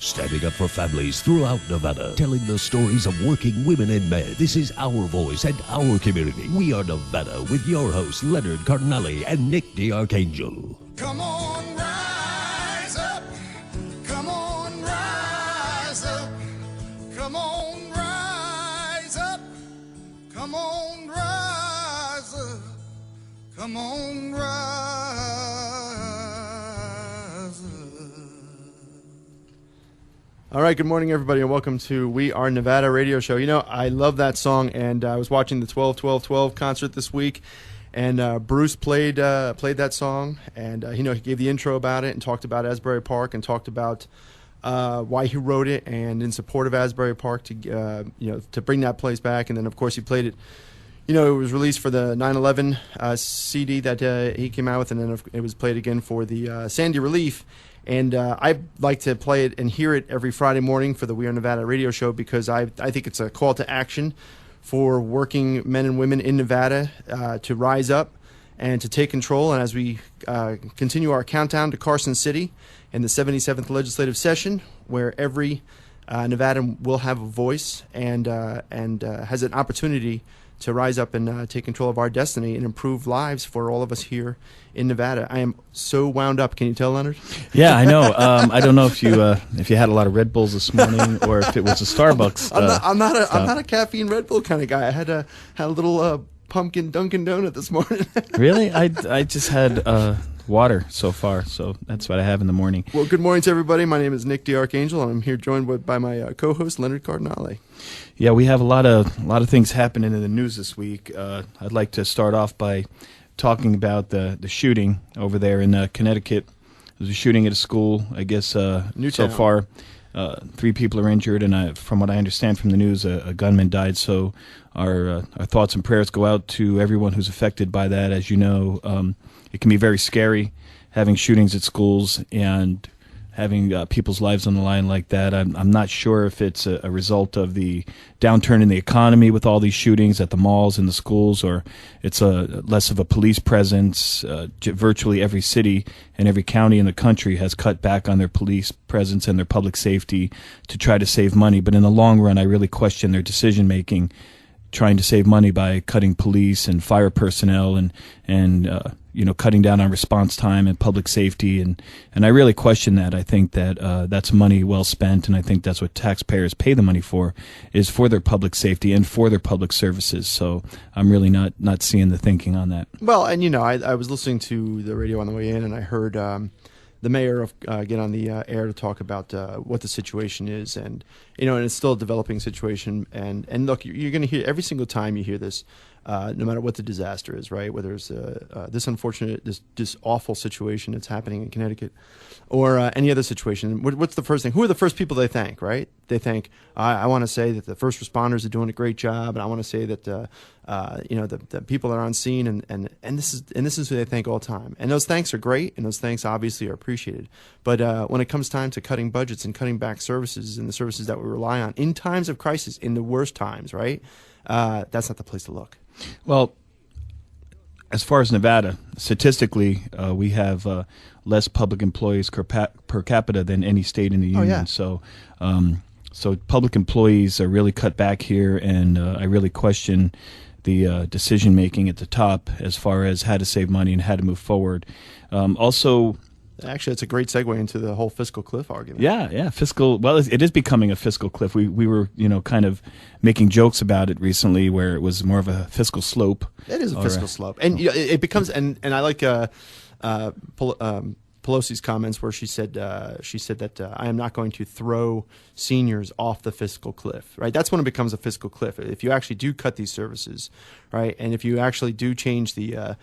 Standing up for families throughout Nevada, telling the stories of working women and men. This is our voice and our community. We are Nevada with your hosts, Leonard Cardinale and Nick DeArchangel. Come on, rise up. Come on, rise up. Come on, rise up. Come on, rise up. Come on, rise up. All right, good morning, everybody, and welcome to We Are Nevada radio show. You know, I love that song, and I was watching the 12-12-12 concert this week, and Bruce played that song, and he gave the intro about it and talked about Asbury Park and talked about why he wrote it and in support of Asbury Park to to bring that place back. And then, of course, he played it. You know, it was released for the 9/11 CD that he came out with, and then it was played again for the Sandy Relief. And I like to play it and hear it every Friday morning for the We Are Nevada radio show because I think it's a call to action for working men and women in Nevada to rise up and to take control. And as we continue our countdown to Carson City in the 77th legislative session, where every Nevadan will have a voice and has an opportunity to rise up and take control of our destiny and improve lives for all of us here in Nevada. I am so wound up. Can you tell, Leonard? Yeah, I know. I don't know if you had a lot of Red Bulls this morning or if it was a Starbucks. I'm not a caffeine Red Bull kind of guy. I had a little pumpkin Dunkin' Donut this morning. Really? I just had water so far, so that's what I have in the morning. Well, good morning to everybody. My name is Nick DeArchangel, and I'm here joined by my co-host Leonard Cardinale. Yeah, we have a lot of things happening in the news this week. I'd like to start off by talking about the shooting over there in Connecticut. There's a shooting at a school. I guess so far 3 people are injured, and from what I understand from the news, a gunman died. So our thoughts and prayers go out to everyone who's affected by that. As you know, it can be very scary having shootings at schools and having people's lives on the line like that. I'm not sure if it's a result of the downturn in the economy with all these shootings at the malls and the schools, or it's less of a police presence. Virtually every city and every county in the country has cut back on their police presence and their public safety to try to save money. But in the long run, I really question their decision-making, trying to save money by cutting police and fire personnel and cutting down on response time and public safety, and I really question that. I think that that's money well spent, and I think that's what taxpayers pay the money for, is for their public safety and for their public services. So I'm really not seeing the thinking on that. Well, and I was listening to the radio on the way in, and I heard the mayor get on the air to talk about what the situation is, and and it's still a developing situation. And look, you're going to hear every single time you hear this, no matter what the disaster is, right? Whether it's this unfortunate, this awful situation that's happening in Connecticut, or any other situation. What's the first thing? Who are the first people they thank? Right? They thank. I want to say that the first responders are doing a great job, and I want to say that the people that are on scene, and this is who they thank all the time. And those thanks are great, and those thanks obviously are appreciated. But when it comes time to cutting budgets and cutting back services and the services that we rely on in times of crisis, in the worst times, right? That's not the place to look. Well, as far as Nevada, statistically, we have less public employees per capita than any state in the union. Oh, yeah. So public employees are really cut back here, and I really question the decision making at the top as far as how to save money and how to move forward. Actually, it's a great segue into the whole fiscal cliff argument. Yeah, fiscal. Well, it is becoming a fiscal cliff. We were kind of making jokes about it recently, where it was more of a fiscal slope. It is a fiscal slope, and it becomes. And I like Pelosi's comments where she said that I am not going to throw seniors off the fiscal cliff. Right, that's when it becomes a fiscal cliff. If you actually do cut these services, right, and if you actually do change the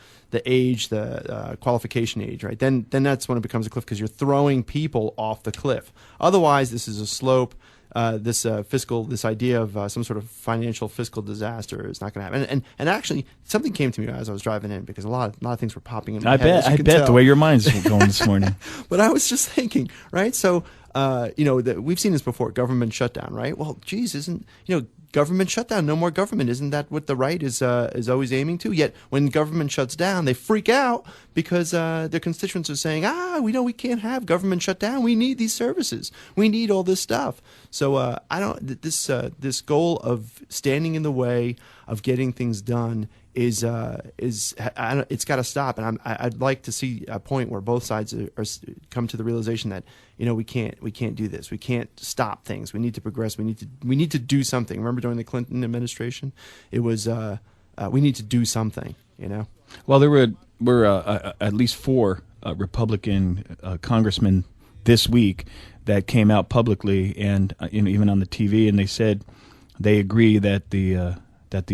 age, the qualification age, right, then that's when it becomes a cliff, because you're throwing people off the cliff. Otherwise, this is a slope. This idea of some sort of financial fiscal disaster is not going to happen. And actually, something came to me as I was driving in, because a lot of things were popping in my head. I bet the way your mind's going this morning. But I was just thinking, right? So, we've seen this before, government shutdown, right? Well, geez, government shutdown, no more government. Isn't that what the right is always aiming to? Yet when government shuts down, they freak out because their constituents are saying, we can't have government shut down. We need these services. We need all this stuff. So this goal of standing in the way of getting things done it's got to stop. And I'd like to see a point where both sides come to the realization that we can't do this. We can't stop things. We need to progress. We need to do something. Remember during the Clinton administration, it was we need to do something. Well, there were at least 4 Republican congressmen this week that came out publicly and even on the TV, and they said they agree that the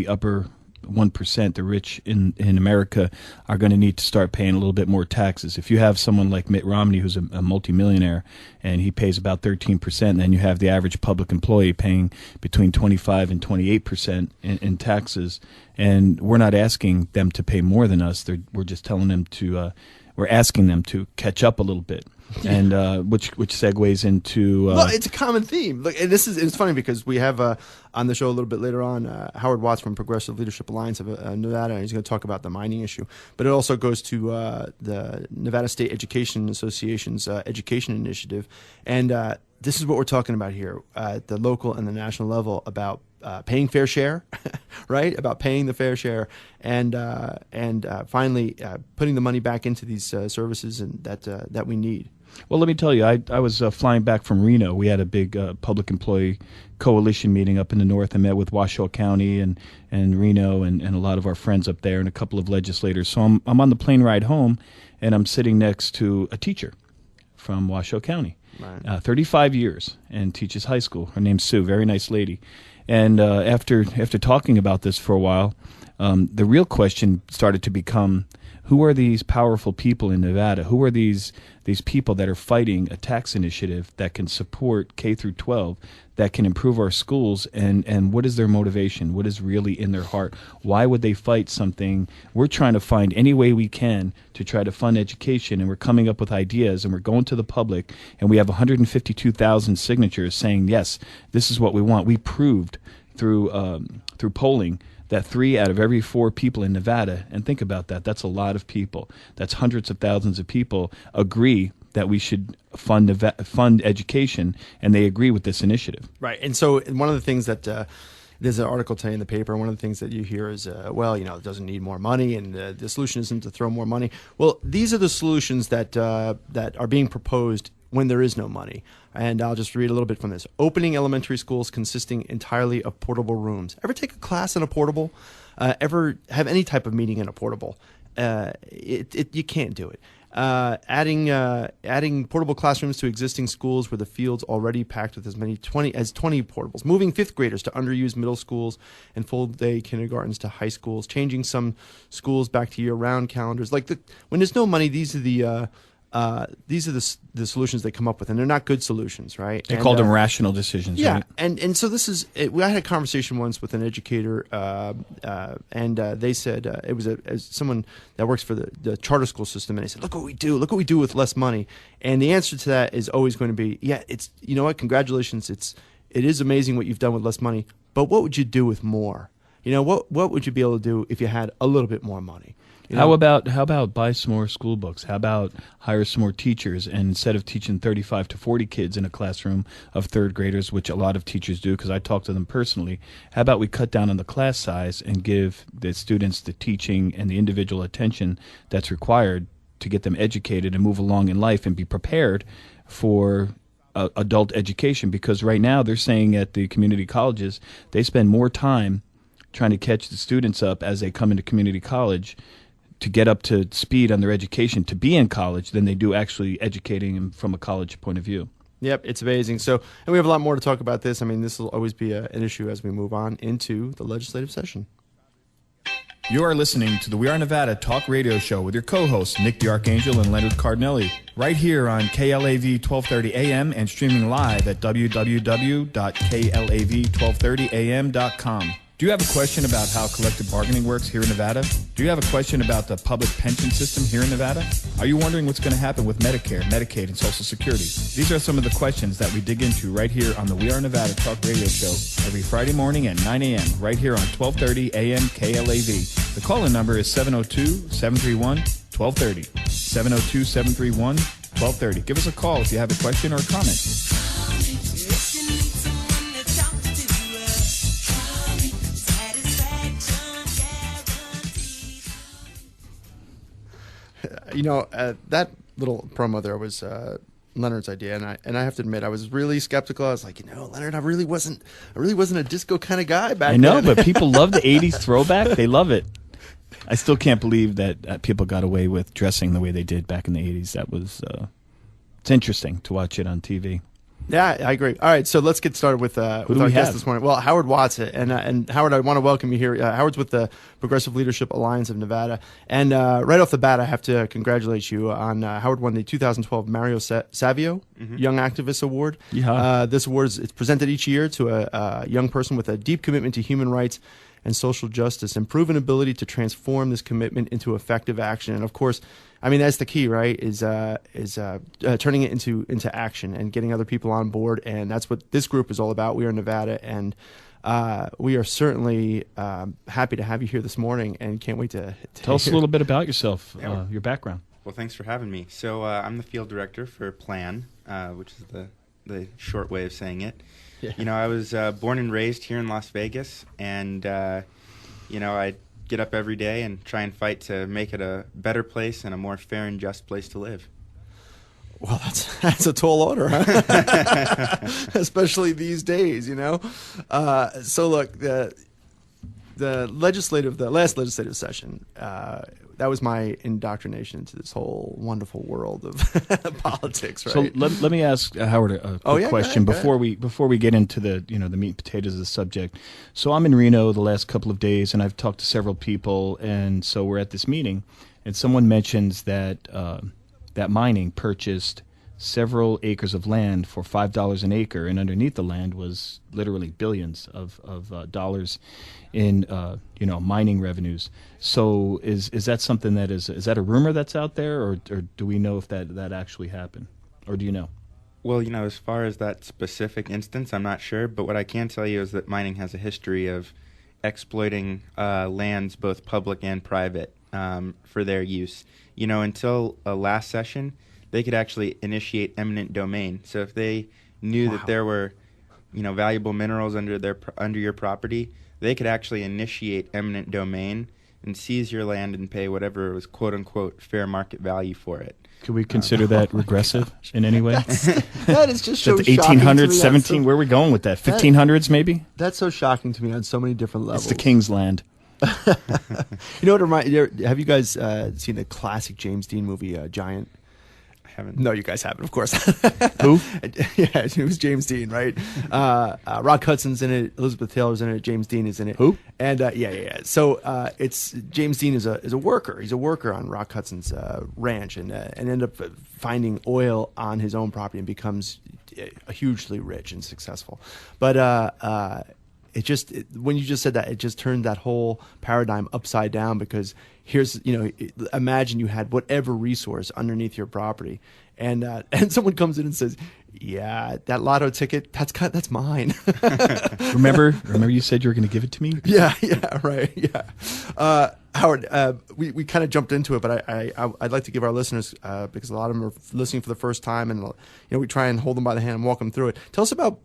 upper 1%, the rich in America, are going to need to start paying a little bit more taxes. If you have someone like Mitt Romney, who's a multimillionaire, and he pays about 13%, then you have the average public employee paying between 25 and 28% in taxes. And we're not asking them to pay more than us. We're just telling them we're asking them to catch up a little bit. And which segues into well, it's a common theme. Look, and it's funny because we have on the show a little bit later on Howard Watts from Progressive Leadership Alliance of Nevada, and he's going to talk about the mining issue. But it also goes to the Nevada State Education Association's education initiative, and this is what we're talking about here at the local and the national level about paying fair share, right? About paying the fair share, and finally putting the money back into these services and that we need. Well, let me tell you, I was flying back from Reno. We had a big public employee coalition meeting up in the north. I met with Washoe County and Reno and a lot of our friends up there and a couple of legislators. So I'm on the plane ride home, and I'm sitting next to a teacher from Washoe County, right. 35 years, and teaches high school. Her name's Sue, very nice lady. And after talking about this for a while, the real question started to become, who are these powerful people in Nevada? Who are these people that are fighting a tax initiative that can support K through 12, that can improve our schools, and what is their motivation? What is really in their heart? Why would they fight something? We're trying to find any way we can to try to fund education, and we're coming up with ideas, and we're going to the public, and we have 152,000 signatures saying, yes, this is what we want. We proved through polling that 3 out of every 4 people in Nevada, and think about that, that's a lot of people, that's hundreds of thousands of people, agree that we should fund education, and they agree with this initiative. Right, and so one of the things that there's an article today in the paper, and one of the things that you hear is, it doesn't need more money, and the solution isn't to throw more money. Well, these are the solutions that are being proposed when there is no money. And I'll just read a little bit from this. Opening elementary schools consisting entirely of portable rooms. Ever take a class in a portable? Ever have any type of meeting in a portable? You can't do it. Adding portable classrooms to existing schools where the field's already packed with as many 20 portables. Moving 5th graders to underused middle schools and full-day kindergartens to high schools. Changing some schools back to year-round calendars. When there's no money, these are the solutions they come up with, and they're not good solutions, right? They called them rational decisions, yeah, right? And so this is. I had a conversation once with an educator, and they said it was someone that works for the charter school system, and they said, "Look what we do! Look what we do with less money." And the answer to that is always going to be, "Yeah, it's congratulations! It is amazing what you've done with less money, but what would you do with more? What would you be able to do if you had a little bit more money?" How about buy some more school books? How about hire some more teachers, and instead of teaching 35 to 40 kids in a classroom of 3rd graders, which a lot of teachers do because I talk to them personally, how about we cut down on the class size and give the students the teaching and the individual attention that's required to get them educated and move along in life and be prepared for adult education? Because right now they're saying at the community colleges they spend more time trying to catch the students up as they come into community college to get up to speed on their education to be in college than they do actually educating them from a college point of view. Yep, it's amazing. So, and we have a lot more to talk about this. I mean, this will always be an issue as we move on into the legislative session. You are listening to the We Are Nevada Talk Radio Show with your co-hosts Nick the Archangel and Leonard Cardinelli, right here on KLAV 1230 AM and streaming live at www.klav1230am.com. Do you have a question about how collective bargaining works here in Nevada? Do you have a question about the public pension system here in Nevada? Are you wondering what's going to happen with Medicare, Medicaid, and Social Security? These are some of the questions that we dig into right here on the We Are Nevada Talk Radio Show every Friday morning at 9 a.m. right here on 1230 AM KLAV. The call-in number is 702-731-1230. 702-731-1230. Give us a call if you have a question or a comment. You know, that little promo there was Leonard's idea, and I have to admit I was really skeptical. I was like, Leonard, I really wasn't a disco kind of guy back then. I know, but people love the '80s throwback. They love it. I still can't believe that people got away with dressing the way they did back in the '80s. That was it's interesting to watch it on TV. Yeah, I agree. All right, so let's get started with our guest this morning. Well, Howard Watts, and Howard, I want to welcome you here. Howard's with the Progressive Leadership Alliance of Nevada, and right off the bat, I have to congratulate you on Howard won the 2012 Mario Savio Young Activist Award. Yeah. This award is presented each year to a young person with a deep commitment to human rights and social justice and proven ability to transform this commitment into effective action. And of course, I mean, that's the key, right? Is turning it into action and getting other people on board. And that's what this group is all about. We are Nevada, and we are certainly happy to have you here this morning, and can't wait to tell us a little bit about yourself, your background. Well, thanks for having me. So I'm the field director for PLAN, which is the short way of saying it. Yeah. I was born and raised here in Las Vegas, and I get up every day and try and fight to make it a better place and a more fair and just place to live. Well, that's a tall order, huh? Especially these days, So look, the last legislative session, that was my indoctrination into this whole wonderful world of politics, right? So let me ask Howard a quick question go ahead. before we get into the the meat and potatoes of the subject. So I'm in Reno the last couple of days, and I've talked to several people, and so we're at this meeting, and someone mentions that that mining purchased several acres of land for $5 an acre, and underneath the land was literally billions of dollars in mining revenues. So is that something that is that a rumor that's out there, or do we know if that actually happened, or do you know? Well, as far as that specific instance, I'm not sure, but what I can tell you is that mining has a history of exploiting lands, both public and private, for their use. Until last session, they could actually initiate eminent domain. So if they knew that there were, valuable minerals under your property, they could actually initiate eminent domain and seize your land and pay whatever was quote unquote fair market value for it. Could we consider that regressive in any way? That is just so the shocking 1800s, 17. Where are we going with that? 1500s, maybe. That's so shocking to me on so many different levels. It's the king's land. You know what? Have you guys seen the classic James Dean movie, Giant? Haven't. No, you guys haven't, of course. Who? Yeah, it was James Dean, right? Rock Hudson's in it, Elizabeth Taylor's in it, James Dean is in it. Who? And yeah. So it's James Dean is a worker. He's a worker on Rock Hudson's ranch, and end up finding oil on his own property and becomes hugely rich and successful. But when you just said that, it just turned that whole paradigm upside down, because here's, imagine you had whatever resource underneath your property, and someone comes in and says, yeah, that lotto ticket, that's mine. Remember you said you were going to give it to me? Yeah, right, yeah. Howard, we kind of jumped into it, but I'd like to give our listeners, because a lot of them are listening for the first time, and we try and hold them by the hand and walk them through it. Tell us about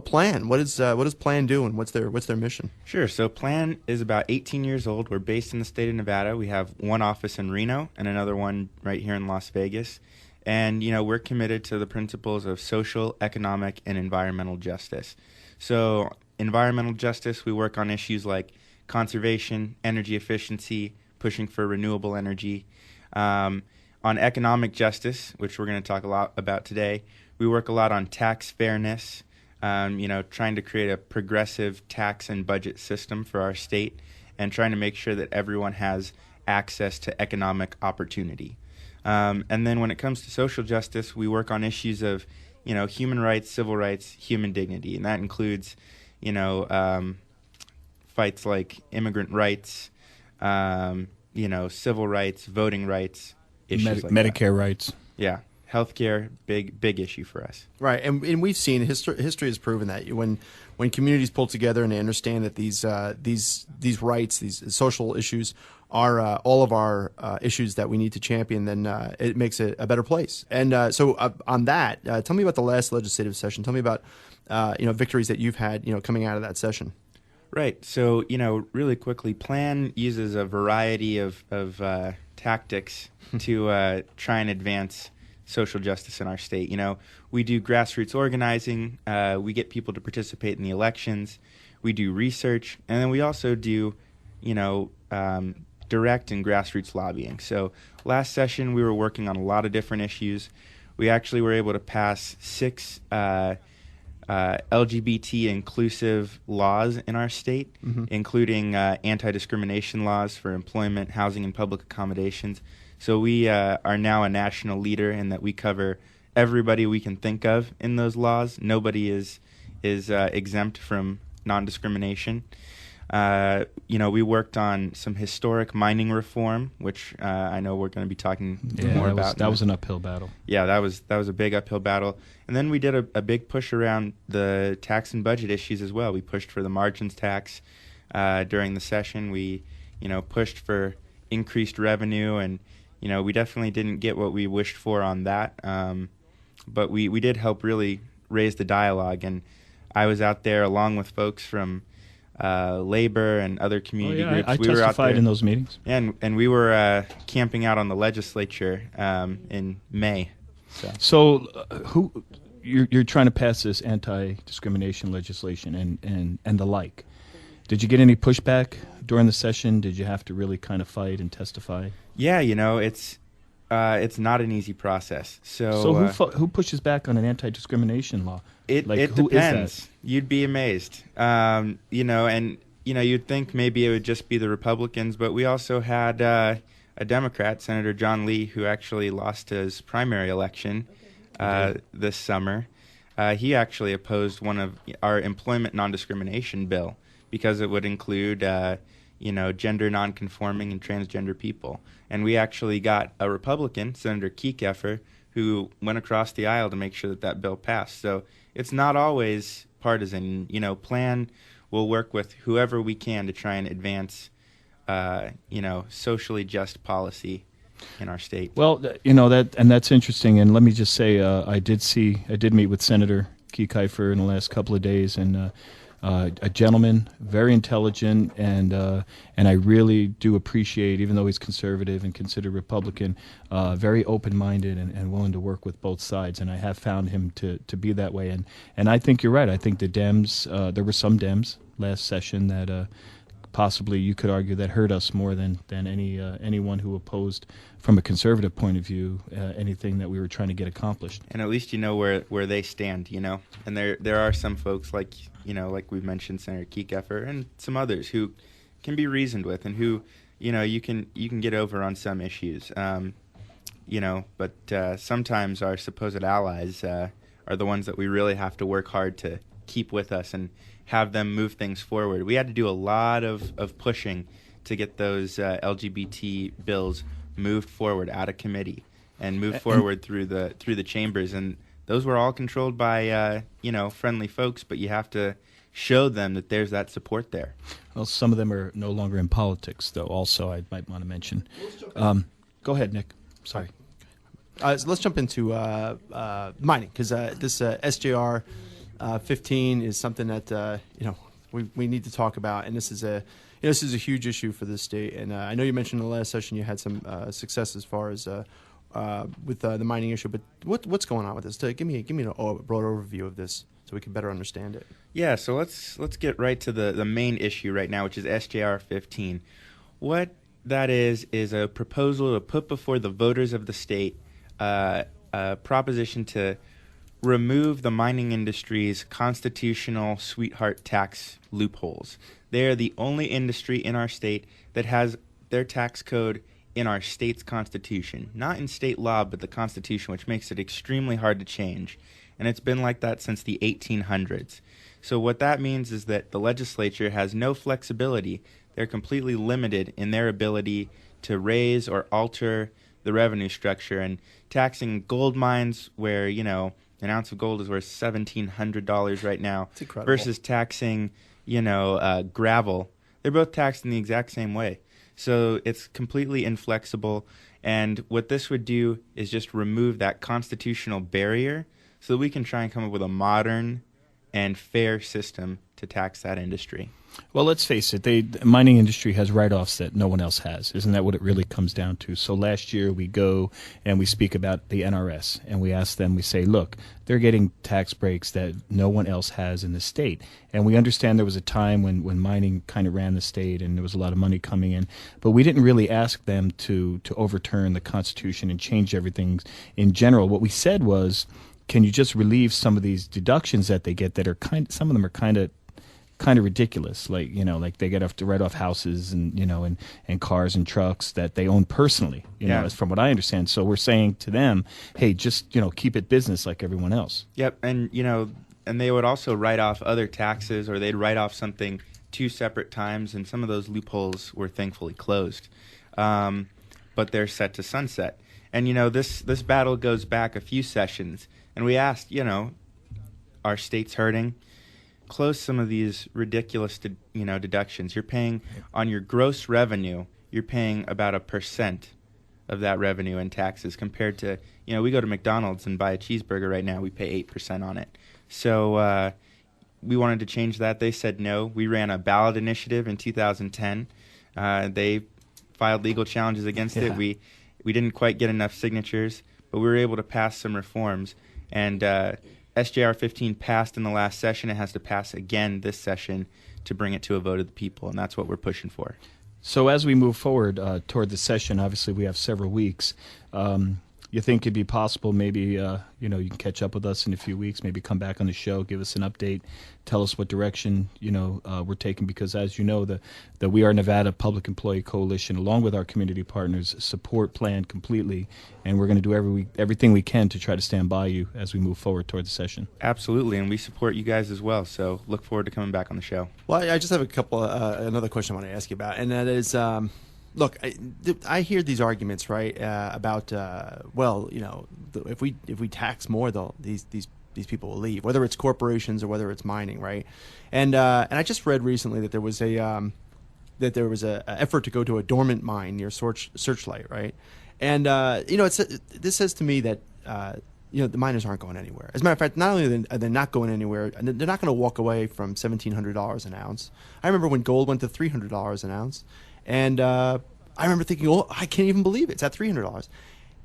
PLAN. What does PLAN do, and what's their mission? Sure. So PLAN is about 18 years old. We're based in the state of Nevada. We have one office in Reno and another one right here in Las Vegas. And, we're committed to the principles of social, economic, and environmental justice. So environmental justice, we work on issues like conservation, energy efficiency, pushing for renewable energy. On economic justice, which we're going to talk a lot about today, we work a lot on tax fairness, trying to create a progressive tax and budget system for our state, and trying to make sure that everyone has access to economic opportunity. And then when it comes to social justice, we work on issues of, human rights, civil rights, human dignity, and that includes, fights like immigrant rights, civil rights, voting rights, issues like that. Medicare rights. Yeah, healthcare, big issue for us. Right, and we've seen history has proven that when communities pull together and they understand that these rights, these social issues are all of our issues that we need to champion, then it makes it a better place. And so on that, tell me about the last legislative session. Tell me about victories that you've had coming out of that session. Right. So really quickly, PLAN uses a variety of tactics to try and advance social justice in our state. We do grassroots organizing. We get people to participate in the elections. We do research, and then we also do, direct and grassroots lobbying. So last session, we were working on a lot of different issues. We actually were able to pass 6 LGBT inclusive laws in our state, including anti-discrimination laws for employment, housing, and public accommodations. So we are now a national leader in that we cover everybody we can think of in those laws. Nobody is exempt from non-discrimination. We worked on some historic mining reform, which I know we're going to be talking more about. That was an uphill battle. Yeah, that was a big uphill battle. And then we did a big push around the tax and budget issues as well. We pushed for the margins tax during the session. We, pushed for increased revenue, and we definitely didn't get what we wished for on that. But we did help really raise the dialogue, and I was out there along with folks from labor and other community groups. I we were out testified there, in those meetings. and we were camping out on the legislature in May. So who you're trying to pass this anti-discrimination legislation and the like. Did you get any pushback during the session? Did you have to really kind of fight and testify? Yeah, it's not an easy process. So who pushes back on an anti-discrimination law? It who depends. is that? You'd be amazed. You'd think maybe it would just be the Republicans, but we also had a Democrat, Senator John Lee, who actually lost his primary election this summer. He actually opposed one of our employment non-discrimination bill because it would include gender non-conforming and transgender people. And we actually got a Republican, Senator Kekeffer, who went across the aisle to make sure that bill passed. So it's not always partisan. PLAN will work with whoever we can to try and advance, socially just policy in our state. Well, that's interesting. And let me just say, I did meet with Senator Kekeffer in the last couple of days, and a gentleman, very intelligent, and I really do appreciate, even though he's conservative and considered Republican, very open-minded and willing to work with both sides. And I have found him to be that way. And I think you're right. I think the Dems, there were some Dems last session that possibly you could argue that hurt us more than anyone who opposed, from a conservative point of view, anything that we were trying to get accomplished. And at least you know where they stand, And there are some folks like we've mentioned, Senator Kekeffer, and some others who can be reasoned with, and who, you can get over on some issues. But sometimes our supposed allies are the ones that we really have to work hard to keep with us and have them move things forward. We had to do a lot of pushing to get those LGBT bills moved forward out of committee and moved forward through the chambers, and those were all controlled by friendly folks, but you have to show them that there's that support there. Well, some of them are no longer in politics, though. Also, I might want to mention. Go ahead, Nick. Sorry. So let's jump into mining, because this SJR 15 is something that we need to talk about, and this is a huge issue for the state. And I know you mentioned in the last session you had some success as far as with the mining issue, but what's going on with this? Give me a broad overview of this so we can better understand it. Yeah, so let's get right to the main issue right now, which is SJR 15. What that is a proposal to put before the voters of the state a proposition to remove the mining industry's constitutional sweetheart tax loopholes. They are the only industry in our state that has their tax code in our state's constitution, not in state law, but the Constitution, which makes it extremely hard to change. and it's been like that since the 1800s. So what that means is that the legislature has no flexibility. They're completely limited in their ability to raise or alter the revenue structure, and taxing gold mines where, you know, an ounce of gold is worth $1,700 right now It's incredible. versus taxing, you know, gravel. They're both taxed in the exact same way. So it's completely inflexible. And what this would do is just remove that constitutional barrier so that we can try and come up with a modern and fair system to tax that industry. Well, let's face it, the mining industry has write-offs that no one else has. Isn't that what it really comes down to? So last year we go and we speak about the NRS, and we ask them, we say, look, they're getting tax breaks that no one else has in the state. And we understand there was a time when mining kind of ran the state and there was a lot of money coming in, but we didn't really ask them to overturn the Constitution and change everything in general. What we said was, can you just relieve some of these deductions that they get that are some of them are kind of ridiculous, like, you know, like they get to write off houses and, you know, and cars and trucks that they own personally, you know, from what I understand. So we're saying to them, hey, just, you know, keep it business like everyone else. Yep, and, you know, and they would also write off other taxes, or they'd write off something 2 separate times, and some of those loopholes were thankfully closed. But they're set to sunset. And, you know, this battle goes back a few sessions, and we asked, you know, are states hurting? Close some of these ridiculous, deductions. You're paying on your gross revenue. You're paying about 1% of that revenue in taxes, compared to, you know, we go to McDonald's and buy a cheeseburger right now. We pay 8% on it. So we wanted to change that. They said no. We ran a ballot initiative in 2010. They filed legal challenges against it. We didn't quite get enough signatures, but we were able to pass some reforms. And SJR 15 passed in the last session. It has to pass again this session to bring it to a vote of the people, and that's what we're pushing for. So as we move forward toward the session, obviously we have several weeks. You think it'd be possible maybe, you can catch up with us in a few weeks, maybe come back on the show, give us an update, tell us what direction, we're taking, because as you know, the We Are Nevada Public Employee Coalition, along with our community partners, support Plan completely, and we're going to do everything we can to try to stand by you as we move forward toward the session. Absolutely, and we support you guys as well, so look forward to coming back on the show. Well, I just have another question I want to ask you about, and that is, look, I hear these arguments, right, about if we tax more, these people will leave, whether it's corporations or whether it's mining, right? And I just read recently that there was a effort to go to a dormant mine near Searchlight, right? And this says to me that the miners aren't going anywhere. As a matter of fact, not only are they not going anywhere, they're not going to walk away from $1,700 an ounce. I remember when gold went to $300 an ounce. And I remember thinking, oh, I can't even believe it. It's at $300.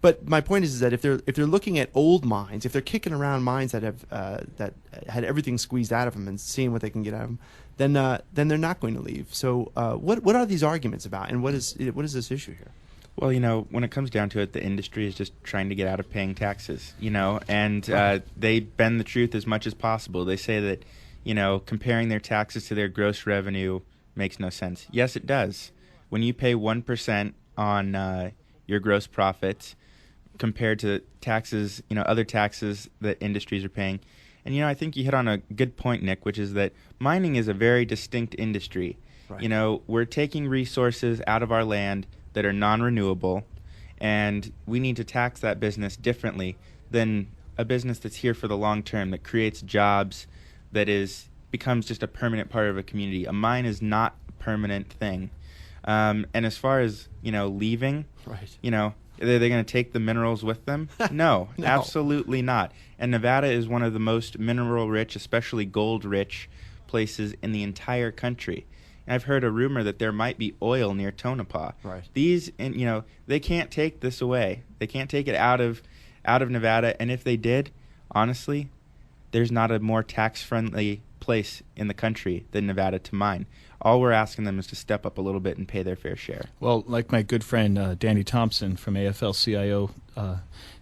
But my point is that if they're looking at old mines, if they're kicking around mines that have that had everything squeezed out of them and seeing what they can get out of them, then they're not going to leave. So what are these arguments about, and what is this issue here? Well, when it comes down to it, the industry is just trying to get out of paying taxes, and they bend the truth as much as possible. They say that, comparing their taxes to their gross revenue makes no sense. Yes, it does. When you pay 1% on your gross profits compared to taxes, other taxes that industries are paying. And, I think you hit on a good point, Nick, which is that mining is a very distinct industry. Right. We're taking resources out of our land that are non-renewable, and we need to tax that business differently than a business that's here for the long term, that creates jobs, that becomes just a permanent part of a community. A mine is not a permanent thing. And as far as, leaving, right. Are they going to take the minerals with them? No, No, absolutely not. And Nevada is one of the most mineral-rich, especially gold-rich places in the entire country. And I've heard a rumor that there might be oil near Tonopah. Right. They can't take this away. They can't take it out of Nevada. And if they did, honestly, there's not a more tax-friendly place in the country than Nevada to mine. All we're asking them is to step up a little bit and pay their fair share. Well, like my good friend Danny Thompson from AFL-CIO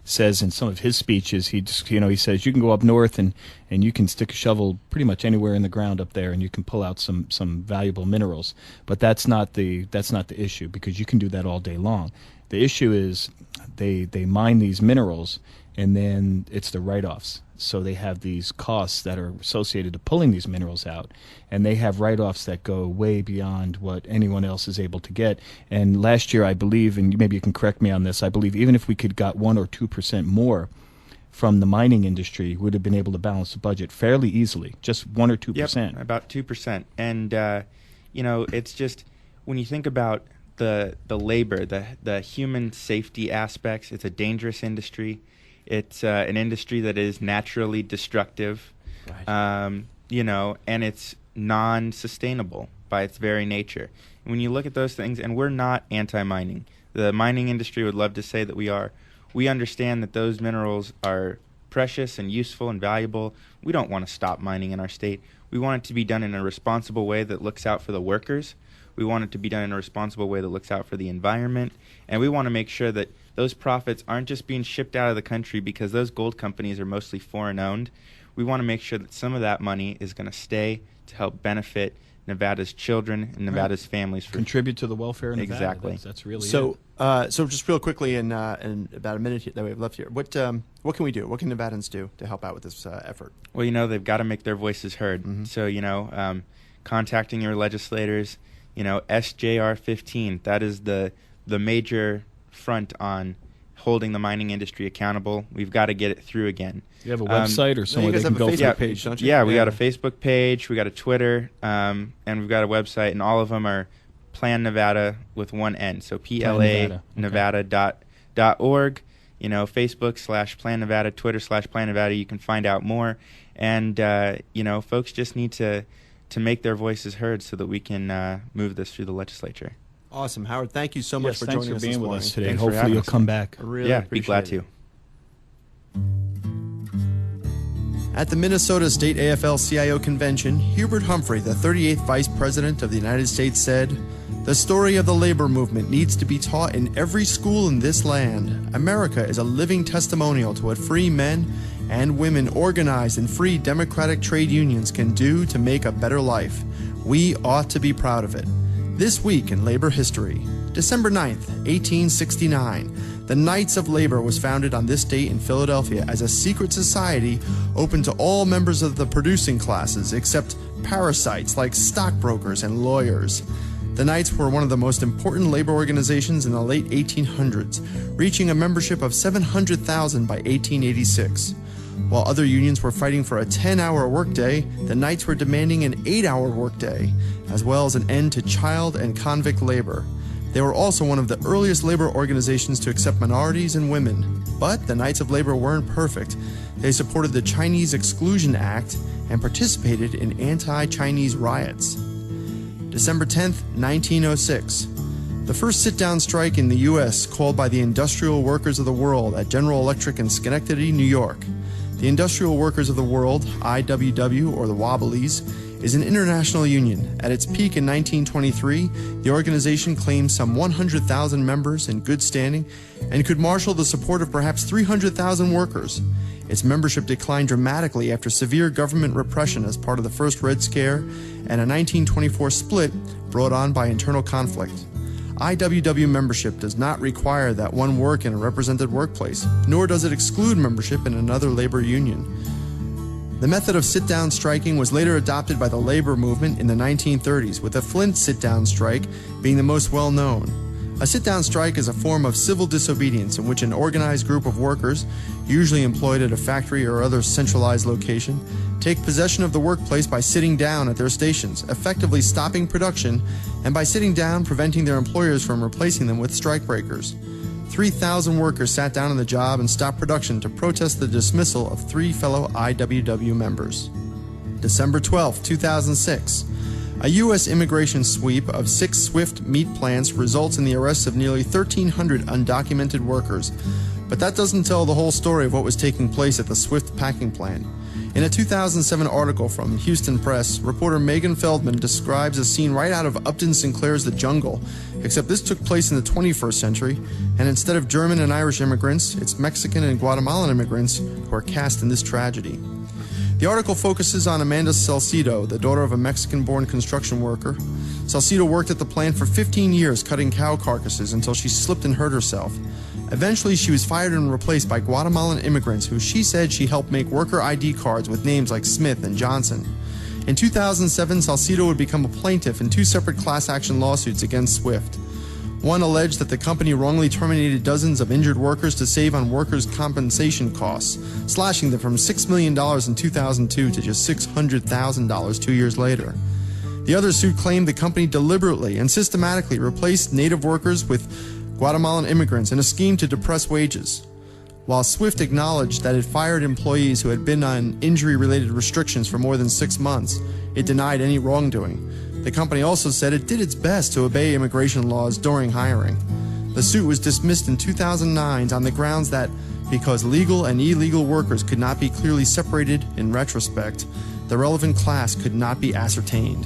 says in some of his speeches, he says you can go up north and you can stick a shovel pretty much anywhere in the ground up there, and you can pull out some valuable minerals. But that's not the issue, because you can do that all day long. The issue is they mine these minerals, and then it's the write-offs. So they have these costs that are associated to pulling these minerals out, and they have write-offs that go way beyond what anyone else is able to get. And last year, I believe, and maybe you can correct me on this, I believe even if we could got 1 or 2% more from the mining industry, we would have been able to balance the budget fairly easily, just 1 or 2%. Yep, about 2%. And, it's just, when you think about the labor, the human safety aspects, it's a dangerous industry. It's an industry that is naturally destructive, right. And it's non-sustainable by its very nature. And when you look at those things, and we're not anti-mining. The mining industry would love to say that we are. We understand that those minerals are precious and useful and valuable. We don't want to stop mining in our state. We want it to be done in a responsible way that looks out for the workers. We want it to be done in a responsible way that looks out for the environment. And we want to make sure that those profits aren't just being shipped out of the country, because those gold companies are mostly foreign owned. We want to make sure that some of that money is going to stay to help benefit Nevada's children and Nevada's families. Contribute to the welfare of Nevada. Exactly. That's really So, it. so just real quickly, in about a minute that we have left here, what can we do? What can Nevadans do to help out with this effort? Well, they've got to make their voices heard. Mm-hmm. So, contacting your legislators, SJR 15, that is the major front on holding the mining industry accountable. We've got to get it through again. You have a website or somewhere they can go? Facebook page, don't you? Yeah, we got a Facebook page, we got a Twitter, and we've got a website, and all of them are Plan Nevada with one N. So PLA Nevada.org. Facebook /Plan Nevada, Twitter /Plan Nevada. You can find out more. And folks just need to make their voices heard so that we can move this through the legislature. Awesome, Howard. Thank you so much for joining us being this with morning. us today. Thanks for Hopefully having you'll us. come back. I really Be appreciate glad it. to. At the Minnesota State AFL-CIO Convention, Hubert Humphrey, the 38th Vice President of the United States, said, "The story of the labor movement needs to be taught in every school in this land. America is a living testimonial to what free men and women organized in free democratic trade unions can do to make a better life. We ought to be proud of it." This week in labor history, December 9th, 1869, the Knights of Labor was founded on this date in Philadelphia as a secret society open to all members of the producing classes except parasites like stockbrokers and lawyers. The Knights were one of the most important labor organizations in the late 1800s, reaching a membership of 700,000 by 1886. While other unions were fighting for a 10-hour workday, the Knights were demanding an 8-hour workday, as well as an end to child and convict labor. They were also one of the earliest labor organizations to accept minorities and women. But the Knights of Labor weren't perfect. They supported the Chinese Exclusion Act and participated in anti-Chinese riots. December 10th, 1906. The first sit-down strike in the U.S. called by the Industrial Workers of the World at General Electric in Schenectady, New York. The Industrial Workers of the World, IWW, or the Wobblies, is an international union. At its peak in 1923, the organization claimed some 100,000 members in good standing and could marshal the support of perhaps 300,000 workers. Its membership declined dramatically after severe government repression as part of the first Red Scare and a 1924 split brought on by internal conflict. IWW membership does not require that one work in a represented workplace, nor does it exclude membership in another labor union. The method of sit-down striking was later adopted by the labor movement in the 1930s, with the Flint sit-down strike being the most well-known. A sit-down strike is a form of civil disobedience in which an organized group of workers, usually employed at a factory or other centralized location, take possession of the workplace by sitting down at their stations, effectively stopping production, and by sitting down, preventing their employers from replacing them with strikebreakers. 3,000 workers sat down on the job and stopped production to protest the dismissal of 3 fellow IWW members. December 12, 2006. A U.S. immigration sweep of 6 Swift meat plants results in the arrest of nearly 1,300 undocumented workers. But that doesn't tell the whole story of what was taking place at the Swift packing plant. In a 2007 article from Houston Press, reporter Megan Feldman describes a scene right out of Upton Sinclair's The Jungle, except this took place in the 21st century, and instead of German and Irish immigrants, it's Mexican and Guatemalan immigrants who are cast in this tragedy. The article focuses on Amanda Salcido, the daughter of a Mexican-born construction worker. Salcido worked at the plant for 15 years cutting cow carcasses until she slipped and hurt herself. Eventually, she was fired and replaced by Guatemalan immigrants who she said she helped make worker ID cards with names like Smith and Johnson. In 2007, Salcido would become a plaintiff in 2 separate class action lawsuits against Swift. One alleged that the company wrongly terminated dozens of injured workers to save on workers' compensation costs, slashing them from $6 million in 2002 to just $600,000 2 years later. The other suit claimed the company deliberately and systematically replaced native workers with Guatemalan immigrants in a scheme to depress wages. While Swift acknowledged that it fired employees who had been on injury-related restrictions for more than 6 months, it denied any wrongdoing. The company also said it did its best to obey immigration laws during hiring. The suit was dismissed in 2009 on the grounds that because legal and illegal workers could not be clearly separated in retrospect, the relevant class could not be ascertained.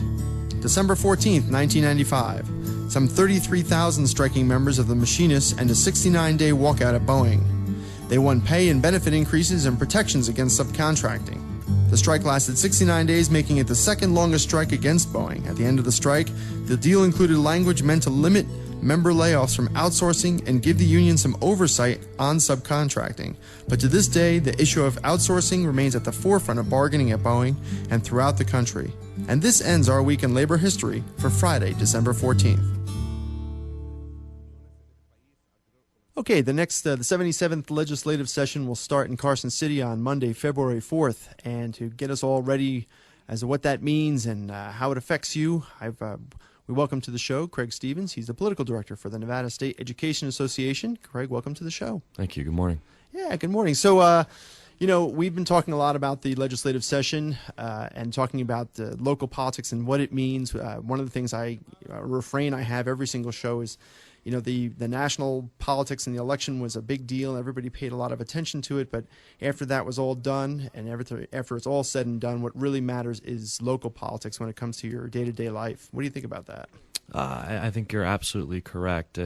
December 14, 1995, some 33,000 striking members of the machinists and a 69-day walkout at Boeing. They won pay and benefit increases and protections against subcontracting. The strike lasted 69 days, making it the second longest strike against Boeing. At the end of the strike, the deal included language meant to limit member layoffs from outsourcing and give the union some oversight on subcontracting. But to this day, the issue of outsourcing remains at the forefront of bargaining at Boeing and throughout the country. And this ends our week in labor history for Friday, December 14th. Okay, the 77th legislative session will start in Carson City on Monday, February 4th. And to get us all ready as to what that means and how it affects you, we welcome to the show Craig Stevens. He's the political director for the Nevada State Education Association. Craig, welcome to the show. Thank you. Good morning. Yeah, good morning. So, we've been talking a lot about the legislative session and talking about the local politics and what it means. One of the things refrain I have every single show is, the national politics and the election was a big deal. Everybody paid a lot of attention to it. But after that was all done and after it's all said and done, what really matters is local politics when it comes to your day-to-day life. What do you think about that? I think you're absolutely correct,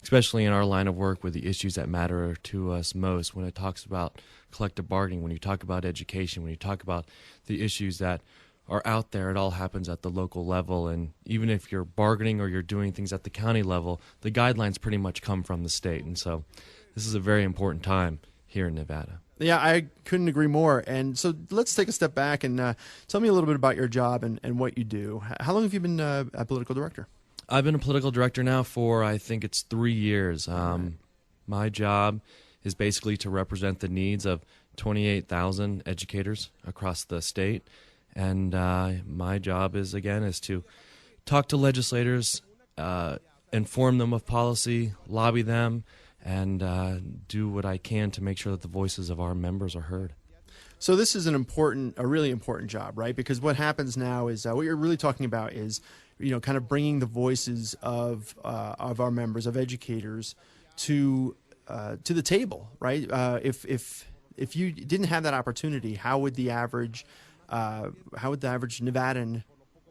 especially in our line of work with the issues that matter to us most. When it talks about collective bargaining, when you talk about education, when you talk about the issues that are out there, it all happens at the local level. And even if you're bargaining or you're doing things at the county level, the guidelines pretty much come from the state. And so this is a very important time here in Nevada. Yeah, I couldn't agree more. And so let's take a step back and tell me a little bit about your job and what you do. How long have you been a political director? I've been a political director now for, I think it's 3 years. My job is basically to represent the needs of 28,000 educators across the state. And my job is to talk to legislators, inform them of policy, lobby them, and do what I can to make sure that the voices of our members are heard. So this is a really important job, right? Because what happens now is what you're really talking about is, kind of bringing the voices of our members, of educators, to the table, right? If you didn't have that opportunity, how would the average Nevadan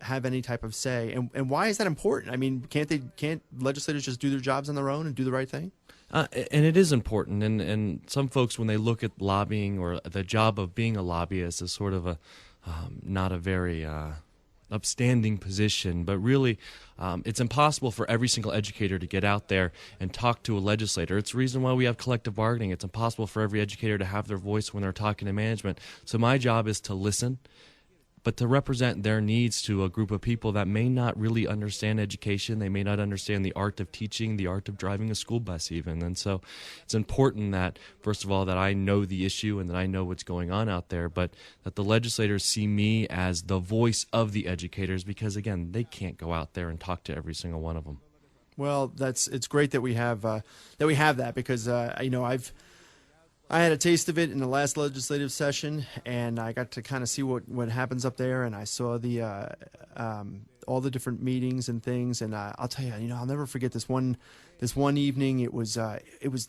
have any type of say? And why is that important? I mean, can't legislators just do their jobs on their own and do the right thing? And it is important. And some folks, when they look at lobbying or the job of being a lobbyist, is sort of not a very upstanding position. But really, it's impossible for every single educator to get out there and talk to a legislator. It's the reason why we have collective bargaining. It's impossible for every educator to have their voice when they're talking to management. So my job is to listen, but to represent their needs to a group of people that may not really understand education. They may not understand the art of teaching, the art of driving a school bus even. And so it's important that, first of all, that I know the issue and that I know what's going on out there, but that the legislators see me as the voice of the educators because, again, they can't go out there and talk to every single one of them. Well, it's great that we have that because, I had a taste of it in the last legislative session, and I got to kind of see what happens up there, and I saw the all the different meetings and things, and I'll tell you, I'll never forget this one evening. It was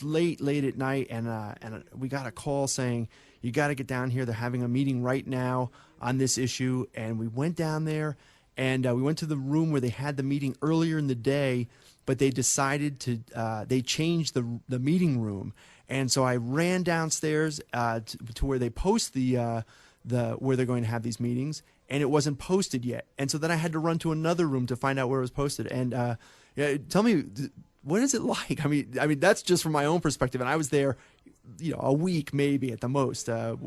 late at night, and we got a call saying you got to get down here. They're having a meeting right now on this issue, and we went down there, and we went to the room where they had the meeting earlier in the day, but they decided to they changed the meeting room. And so I ran downstairs to where they post the where they're going to have these meetings, and it wasn't posted yet. And so then I had to run to another room to find out where it was posted. And tell me, what is it like? I mean, that's just from my own perspective, and I was there, a week maybe at the most. Tell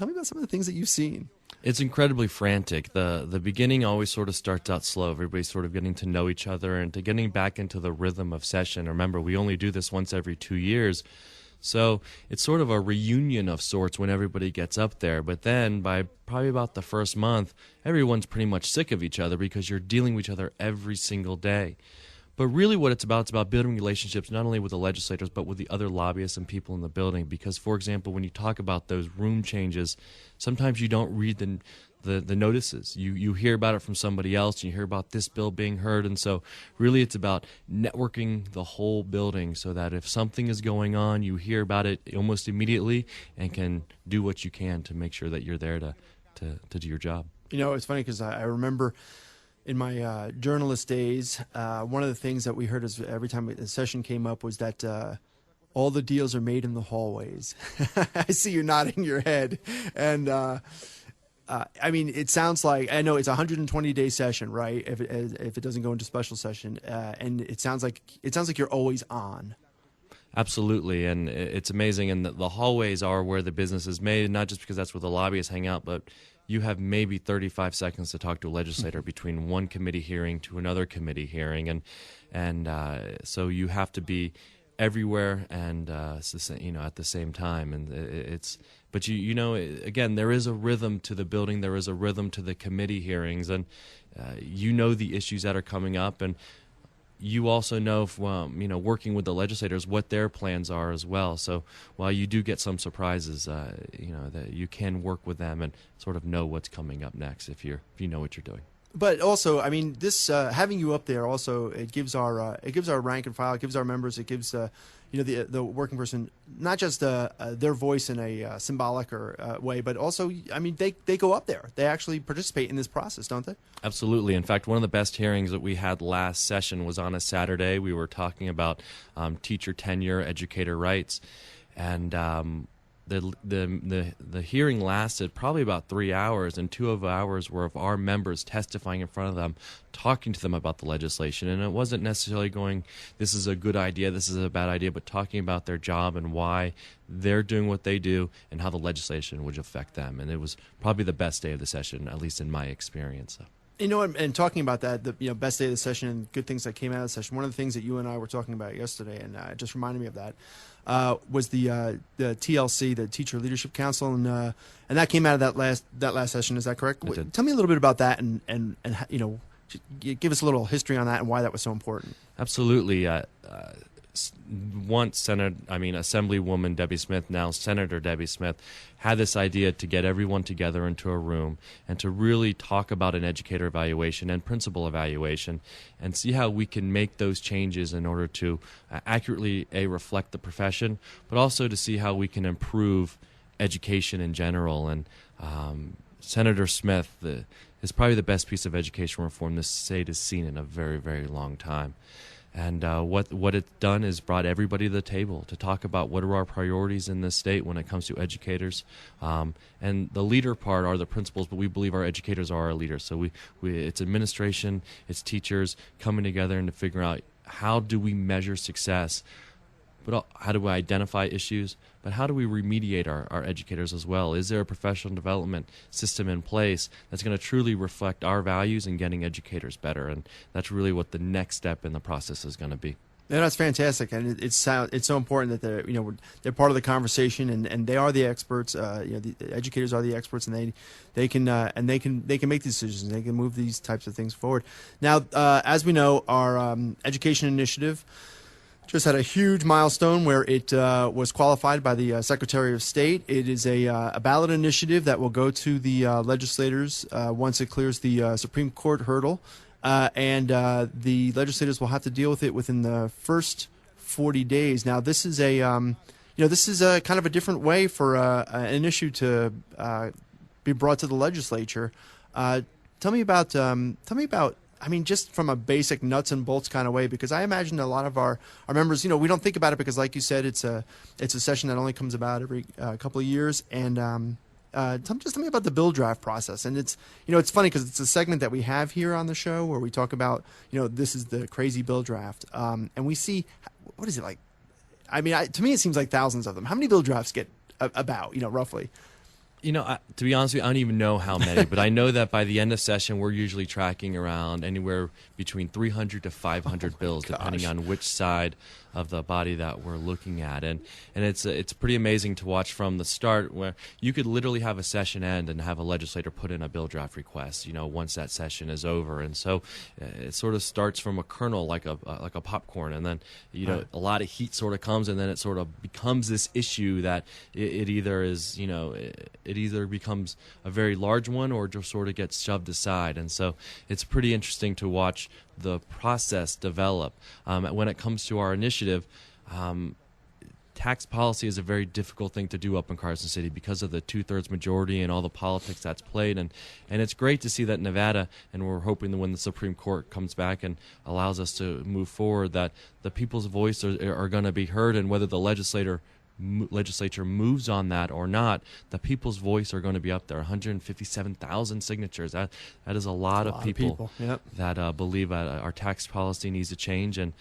me about some of the things that you've seen. It's incredibly frantic. The beginning always sort of starts out slow. Everybody's sort of getting to know each other and to getting back into the rhythm of session. Remember, we only do this once every 2 years. So it's sort of a reunion of sorts when everybody gets up there. But then by probably about the first month, everyone's pretty much sick of each other because you're dealing with each other every single day. But really what it's about building relationships not only with the legislators but with the other lobbyists and people in the building. Because, for example, when you talk about those room changes, sometimes you don't read the notices. You hear about it from somebody else, and you hear about this bill being heard. And so really it's about networking the whole building so that if something is going on, you hear about it almost immediately and can do what you can to make sure that you're there to do your job. It's funny because I remember in my journalist days, one of the things that we heard is every time a session came up was that all the deals are made in the hallways. I see you nodding your head. And I mean, it sounds like, I know it's a 120-day session, right? If it doesn't go into special session, and it sounds like you're always on. Absolutely, and it's amazing. And the hallways are where the business is made, not just because that's where the lobbyists hang out, but you have maybe 35 seconds to talk to a legislator between one committee hearing to another committee hearing, and so you have to be everywhere and at the same time. And but again, there is a rhythm to the building, there is a rhythm to the committee hearings, and the issues that are coming up, and you also know from working with the legislators what their plans are as well. So while you do get some surprises, that you can work with them and sort of know what's coming up next if you know what you're doing. But also, I mean, this having you up there also it gives our rank and file, it gives our members, it gives the working person not just their voice in a symbolic or way, but also, I mean, they go up there, they actually participate in this process, don't they? Absolutely. In fact, one of the best hearings that we had last session was on a Saturday. We were talking about teacher tenure, educator rights, and the hearing lasted probably about 3 hours, and 2 hours were of our members testifying in front of them, talking to them about the legislation. And it wasn't necessarily going, this is a good idea, this is a bad idea, but talking about their job and why they're doing what they do and how the legislation would affect them. And it was probably the best day of the session, at least in my experience. And talking about that, the best day of the session and good things that came out of the session, one of the things that you and I were talking about yesterday, and it just reminded me of that, was the TLC, the Teacher Leadership Council, and that came out of that last session. Is that correct? Tell me a little bit about that, and give us a little history on that and why that was so important. Absolutely. Once Assemblywoman Debbie Smith, now Senator Debbie Smith, had this idea to get everyone together into a room and to really talk about an educator evaluation and principal evaluation and see how we can make those changes in order to accurately reflect the profession, but also to see how we can improve education in general. And Senator Smith is probably the best piece of education reform this state has seen in a very, very long time. And what it's done is brought everybody to the table to talk about what are our priorities in this state when it comes to educators. And the leader part are the principals, but we believe our educators are our leaders. So it's administration, it's teachers coming together and to figure out how do we measure success, but how do we identify issues, but how do we remediate our educators as well? Is there a professional development system in place that's going to truly reflect our values in getting educators better? And that's really what the next step in the process is going to be. Yeah, that's fantastic, and it's so important that they're part of the conversation, and they are the experts. The educators are the experts, and they can make these decisions. They can move these types of things forward. Now, as we know, our education initiative just had a huge milestone where it was qualified by the Secretary of State. It is a ballot initiative that will go to the legislators once it clears the Supreme Court hurdle, and the legislators will have to deal with it within the first 40 days. Now, this is a kind of a different way for an issue to be brought to the legislature. Tell me about. I mean, just from a basic nuts and bolts kind of way, because I imagine a lot of our members, we don't think about it because, like you said, it's a session that only comes about every couple of years, and Just tell me about the bill draft process. And it's it's funny because it's a segment that we have here on the show where we talk about this is the crazy bill draft, and we see what is it like. I mean, to me, it seems like thousands of them. How many bill drafts get about roughly? To be honest with you, I don't even know how many, but I know that by the end of session, we're usually tracking around anywhere between 300 to 500 bills, depending on which side of the body that we're looking at. And it's pretty amazing to watch from the start, where you could literally have a session end and have a legislator put in a bill draft request, once that session is over. And so it sort of starts from a kernel, like a popcorn, and then a lot of heat sort of comes, and then it sort of becomes this issue that it either is it either becomes a very large one or just sort of gets shoved aside. And so it's pretty interesting to watch the process develop. When it comes to our initiative, tax policy is a very difficult thing to do up in Carson City because of the 2/3 majority and all the politics that's played. And it's great to see that Nevada, and we're hoping that when the Supreme Court comes back and allows us to move forward, that the people's voice are going to be heard, and whether the legislature moves on that or not, the people's voice are going to be up there. 157,000 signatures. That is a lot of people. Yep. That believe our tax policy needs to change, and